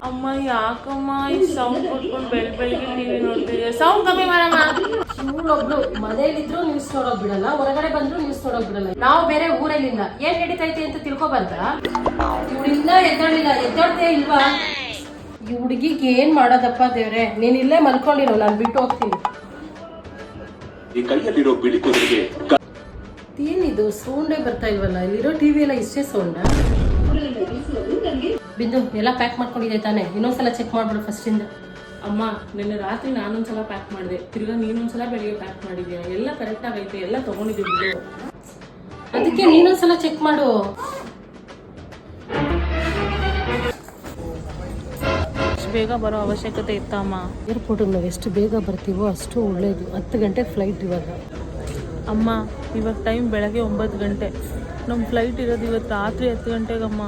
ಅಮ್ಮ ಯಾಕಮ್ಮ ಈ ಸೌಂಡ್ ಕೊಟ್ಕೊಂಡು ಬೆಳಿಗ್ಗೆ ಟಿವಿ ನೋಡ್ತಿದ್ಯಾ? ಸೌಂಡ್ ಕಮ್ಮಿ ಮಾಡಮ್ಮ. ಇವಳೊಬ್ಳು ಮನೇಲಿದ್ರು ನ್ಯೂಸ್ ನೋಡೋಕ್ ಬಿಡಲ್ಲ, ಹೊರಗಡೆ ಬಂದ್ರು ನ್ಯೂಸ್ ನೋಡೋಕ್ ಬಿಡಲ್ಲ. ನಾವು ಬೇರೆ ಊರಲ್ಲಿಲ್ಲ, ಏನ್ ನಡೀತೈತಿ ಅಂತ ತಿಳ್ಕೊಬಾರ್ದ? ಇವಳಿಂದ ಎದ್ದಾಡ್ತೇ ಇಲ್ವಾ? ಈ ಹುಡುಗಿಗೆ ಏನ್ ಮಾಡೋದಪ್ಪ ದೇವ್ರೆ, ನೀನ್ ಇಲ್ಲೇ ಮಲ್ಕೊಂಡಿರೋ, ನಾನ್ ಬಿಟ್ಟು ಹೋಗ್ತೀನಿ. ಏನಿದು ಸೌಂಡೇ ಬರ್ತಾ ಇಲ್ವಲ್ಲ? ಇಲ್ಲಿರೋ ಟಿವಿ ಎಲ್ಲ ಇಷ್ಟೇ ಸೌಂಡ? ಬಿಂದು ಎಲ್ಲ ಪ್ಯಾಕ್ ಮಾಡ್ಕೊಂಡಿದೆ ತಾನೆ? ಇನ್ನೊಂದ್ಸಲ ಚೆಕ್ ಮಾಡ್ಬಿಡು ಫಸ್ಟ್ ಇಂದ. ಅಮ್ಮ ನಿನ್ನೆ ರಾತ್ರಿ ನಾನೊಂದ್ಸಲ ಪ್ಯಾಕ್ ಮಾಡಿದೆ, ತಿರ್ಗಾ ನೀನೊಂದ್ಸಲ ಬೆಳಿಗ್ಗೆ ಪ್ಯಾಕ್ ಮಾಡಿದ್ಯಾ. ಎಲ್ಲ ಕರೆಕ್ಟ್ ಆಗೈತೆ, ಎಲ್ಲ ತಗೊಂಡಿದ್ದೀವಿ. ಅದಕ್ಕೆ ನೀನೊಂದ್ಸಲ ಚೆಕ್ ಮಾಡು. ಬೇಗ ಬರೋ ಅವಶ್ಯಕತೆ ಇತ್ತಮ್ಮ. ಏರ್ಪೋರ್ಟಿಗೆ ನಾವು ಎಷ್ಟು ಬೇಗ ಬರ್ತೀವೋ ಅಷ್ಟು ಒಳ್ಳೇದು. 10 ಗಂಟೆಗೆ ಫ್ಲೈಟ್ ಇವಾಗ. ಅಮ್ಮ ಇವಾಗ ಟೈಮ್ ಬೆಳಗ್ಗೆ 9 ಗಂಟೆ, ನಮ್ಮ ಫ್ಲೈಟ್ ಇರೋದು ಇವತ್ತು ರಾತ್ರಿ 10 ಗಂಟೆಗಮ್ಮ.